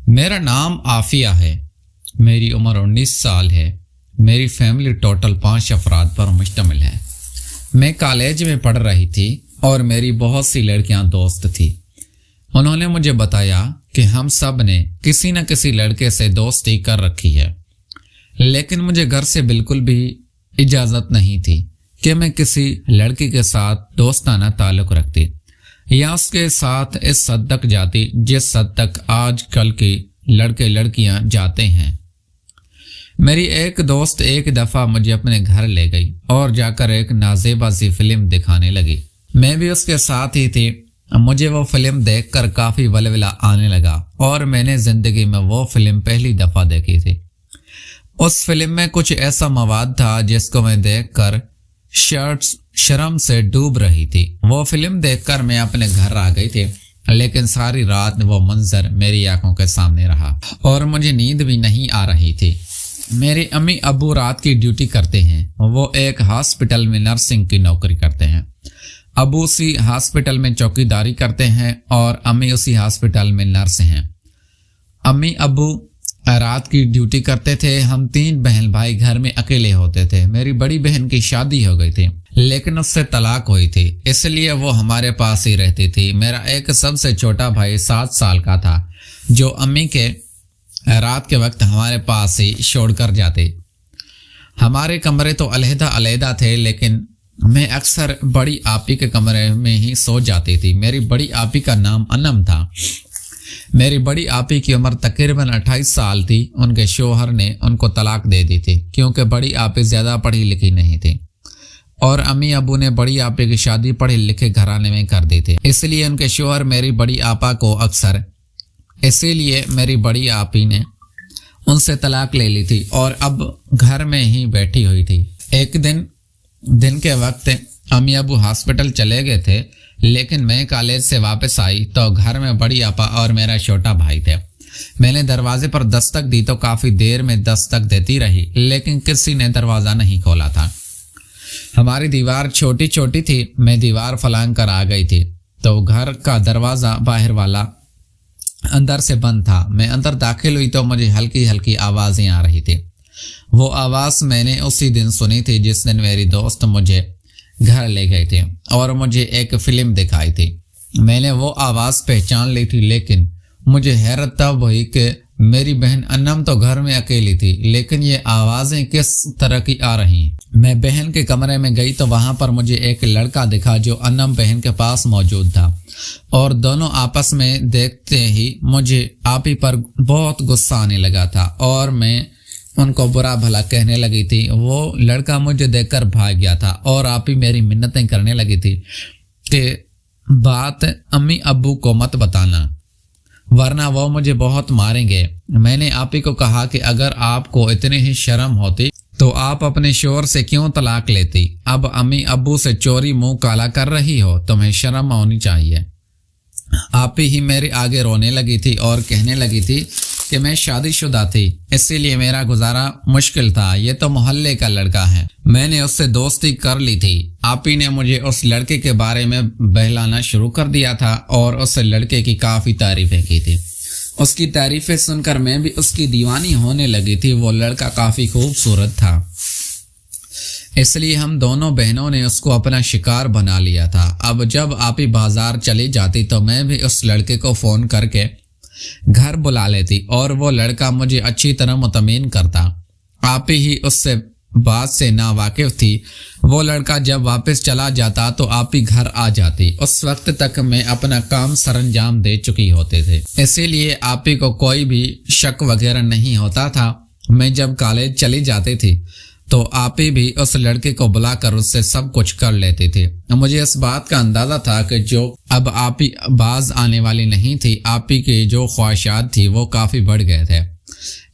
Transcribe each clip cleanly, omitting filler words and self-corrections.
میرا نام عافیہ ہے۔ میری عمر 19 سال ہے۔ میری فیملی ٹوٹل 5 افراد پر مشتمل ہے۔ میں کالج میں پڑھ رہی تھی اور میری بہت سی لڑکیاں دوست تھی۔ انہوں نے مجھے بتایا کہ ہم سب نے کسی نہ کسی لڑکے سے دوستی کر رکھی ہے، لیکن مجھے گھر سے بالکل بھی اجازت نہیں تھی کہ میں کسی لڑکی کے ساتھ دوستانہ تعلق رکھتی یا اس کے ساتھ اس حد تک جاتی جس حد تک آج کل کی لڑکے لڑکیاں جاتے ہیں۔ میری ایک دوست ایک دفعہ مجھے اپنے گھر لے گئی اور جا کر ایک نازیبا سی فلم دکھانے لگی۔ میں بھی اس کے ساتھ ہی تھی۔ مجھے وہ فلم دیکھ کر کافی ولولہ آنے لگا اور میں نے زندگی میں وہ فلم پہلی دفعہ دیکھی تھی۔ اس فلم میں کچھ ایسا مواد تھا جس کو میں دیکھ کر شرم سے ڈوب رہی تھی۔ وہ فلم دیکھ کر میں اپنے گھر آ گئی تھی، لیکن ساری رات وہ منظر میری آنکھوں کے سامنے رہا اور مجھے نیند بھی نہیں آ رہی تھی۔ میرے امی ابو رات کی ڈیوٹی کرتے ہیں۔ وہ ایک ہاسپٹل میں نرسنگ کی نوکری کرتے ہیں۔ ابو اسی ہاسپٹل میں چوکیداری کرتے ہیں اور امی اسی ہاسپٹل میں نرس ہیں۔ امی ابو رات کی ڈیوٹی کرتے تھے۔ ہم 3 بہن بھائی گھر میں اکیلے ہوتے تھے۔ میری بڑی بہن کی شادی ہو گئی تھی، لیکن اس سے طلاق ہوئی تھی، اس لیے وہ ہمارے پاس ہی رہتی تھی۔ میرا ایک سب سے چھوٹا بھائی 7 سال کا تھا، جو امی کے رات کے وقت ہمارے پاس ہی چھوڑ کر جاتے۔ ہمارے کمرے تو علیحدہ علیحدہ تھے، لیکن میں اکثر بڑی آپی کے کمرے میں ہی سو جاتی تھی۔ میری بڑی آپی کا نام انم تھا۔ میری بڑی آپی کی عمر تقریباً 28 سال تھی۔ ان کے شوہر نے ان کو طلاق دے دی تھی کیونکہ بڑی آپی زیادہ پڑھی لکھی نہیں تھی، اور امی ابو نے بڑی آپی کی شادی پڑھے لکھے گھرانے میں کر دی تھی۔ اس لیے ان کے شوہر میری بڑی بڑی آپی نے ان سے طلاق لے لی تھی اور اب گھر میں ہی بیٹھی ہوئی تھی۔ ایک دن کے وقت امی ابو ہاسپٹل چلے گئے تھے، لیکن میں کالج سے واپس آئی تو گھر میں بڑی آپا اور میرا چھوٹا بھائی تھے۔ میں نے دروازے پر دستک دی تو کافی دیر میں دستک دیتی رہی، لیکن کسی نے دروازہ نہیں کھولا تھا۔ ہماری دیوار چھوٹی چھوٹی تھی۔ میں دیوار پھلانگ کر آ گئی تھی تو گھر کا دروازہ باہر والا اندر سے بند تھا۔ میں اندر داخل ہوئی تو مجھے ہلکی ہلکی آوازیں آ رہی تھی۔ وہ آواز میں نے اسی دن سنی تھی جس دن میری دوست مجھے گھر لے گئے تھے اور مجھے ایک فلم دکھائی تھی۔ میں نے وہ آواز پہچان لی تھی، لیکن مجھے حیرت تب ہوئی کہ میری بہن انم تو گھر میں اکیلی تھی، لیکن یہ آوازیں کس طرح کی آ رہی ہیں۔ میں بہن کے کمرے میں گئی تو وہاں پر مجھے ایک لڑکا دکھا جو انم بہن کے پاس موجود تھا، اور دونوں آپس میں دیکھتے ہی مجھے آپی پر بہت غصہ آنے لگا تھا اور میں ان کو برا بھلا کہنے لگی تھی۔ وہ لڑکا مجھے دیکھ کر بھاگ گیا تھا اور آپی میری منتیں کرنے لگی تھی کہ بات امی ابو کو مت بتانا، ورنہ وہ مجھے بہت ماریں گے۔ میں نے آپی کو کہا کہ اگر آپ کو اتنی ہی شرم ہوتی تو آپ اپنے شوہر سے کیوں طلاق لیتی؟ اب امی ابو سے چوری منہ کالا کر رہی ہو، تمہیں شرم ہونی چاہیے۔ آپی ہی میرے آگے رونے لگی تھی اور کہنے لگی تھی کہ میں شادی شدہ تھی، اسی لیے میرا گزارا مشکل تھا، یہ تو محلے کا لڑکا ہے، میں نے اس سے دوستی کر لی تھی۔ آپی نے مجھے اس لڑکے کے بارے میں بہلانا شروع کر دیا تھا اور اس لڑکے کی کافی تعریفیں کی تھی۔ اس کی تعریفیں سن کر میں بھی اس کی دیوانی ہونے لگی تھی۔ وہ لڑکا کافی خوبصورت تھا، اس لیے ہم دونوں بہنوں نے اس کو اپنا شکار بنا لیا تھا۔ اب جب آپی بازار چلی جاتی تو میں بھی اس لڑکے کو فون کر کے گھر بلا لیتی اور وہ لڑکا مجھے اچھی طرح مطمئن کرتا۔ آپی ہی اس سے بات سے نا واقف تھی۔ وہ لڑکا جب واپس چلا جاتا تو آپی گھر آ جاتی۔ اس وقت تک میں اپنا کام سر انجام دے چکی ہوتے تھے، اسی لیے آپی کو کوئی بھی شک وغیرہ نہیں ہوتا تھا۔ میں جب کالج چلی جاتی تھی تو آپی بھی اس لڑکے کو بلا کر اس سے سب کچھ کر لیتی تھی۔ مجھے اس بات کا اندازہ تھا کہ جو اب آپی باز آنے والی نہیں تھی، آپی کی جو خواہشات تھی وہ کافی بڑھ گئے تھے۔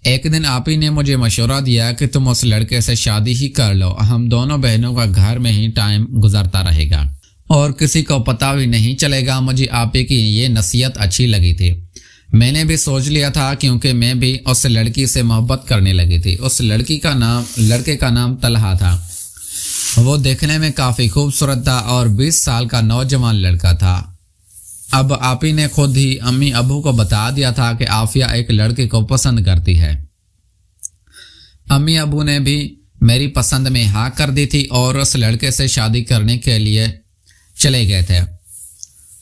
ایک دن آپی نے مجھے مشورہ دیا کہ تم اس لڑکے سے شادی ہی کر لو، ہم دونوں بہنوں کا گھر میں ہی ٹائم گزرتا رہے گا اور کسی کو پتہ بھی نہیں چلے گا۔ مجھے آپی کی یہ نصیحت اچھی لگی تھی۔ میں نے بھی سوچ لیا تھا کیونکہ میں بھی اس لڑکی سے محبت کرنے لگی تھی۔ اس لڑکے کا نام طلحہ تھا۔ وہ دیکھنے میں کافی خوبصورت تھا اور 20 سال کا نوجوان لڑکا تھا۔ اب آپی نے خود ہی امی ابو کو بتا دیا تھا کہ عافیہ ایک لڑکے کو پسند کرتی ہے۔ امی ابو نے بھی میری پسند میں ہاں کر دی تھی اور اس لڑکے سے شادی کرنے کے لیے چلے گئے تھے۔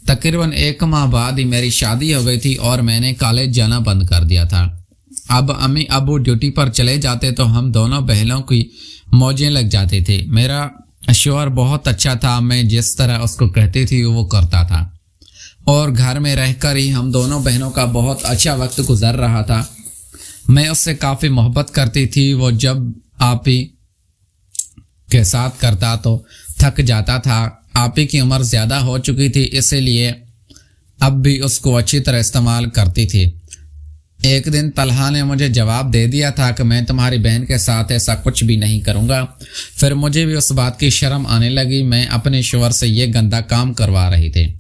تقریباً 1 ماہ بعد ہی میری شادی ہو گئی تھی اور میں نے کالج جانا بند کر دیا تھا۔ اب امی ابو ڈیوٹی پر چلے جاتے تو ہم دونوں بہنوں کی موجیں لگ جاتی تھی۔ میرا شوہر بہت اچھا تھا، میں جس طرح اس کو کہتی تھی وہ کرتا تھا اور گھر میں رہ کر ہی ہم دونوں بہنوں کا بہت اچھا وقت گزر رہا تھا۔ میں اس سے کافی محبت کرتی تھی۔ وہ جب آپی کے ساتھ کرتا تو تھک جاتا تھا۔ آپی کی عمر زیادہ ہو چکی تھی، اسی لیے اب بھی اس کو اچھی طرح استعمال کرتی تھی۔ ایک دن طلحہ نے مجھے جواب دے دیا تھا کہ میں تمہاری بہن کے ساتھ ایسا کچھ بھی نہیں کروں گا۔ پھر مجھے بھی اس بات کی شرم آنے لگی، میں اپنے شوہر سے یہ گندا کام کروا رہی تھی۔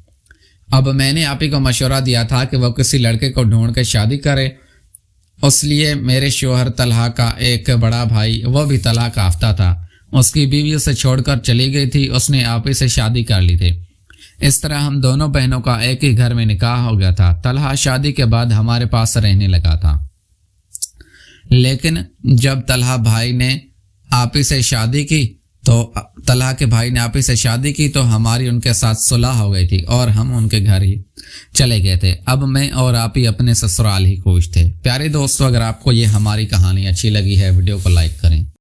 اب میں نے آپی کو مشورہ دیا تھا کہ وہ کسی لڑکے کو ڈھونڈ کے شادی کرے۔ اس لیے میرے شوہر طلحہ کا ایک بڑا بھائی، وہ بھی طلاق یافتہ تھا، اس کی بیوی اسے چھوڑ کر چلی گئی تھی، اس نے آپی سے شادی کر لی تھی۔ اس طرح ہم دونوں بہنوں کا ایک ہی گھر میں نکاح ہو گیا تھا۔ طلحہ شادی کے بعد ہمارے پاس رہنے لگا تھا، لیکن جب طلحہ کے بھائی نے آپی سے شادی کی تو ہماری ان کے ساتھ صلح ہو گئی تھی اور ہم ان کے گھر ہی چلے گئے تھے۔ اب میں اور آپی اپنے سسرال ہی خوش تھے۔ پیارے دوستو، اگر آپ کو یہ ہماری کہانی اچھی لگی ہے، ویڈیو کو لائک کریں۔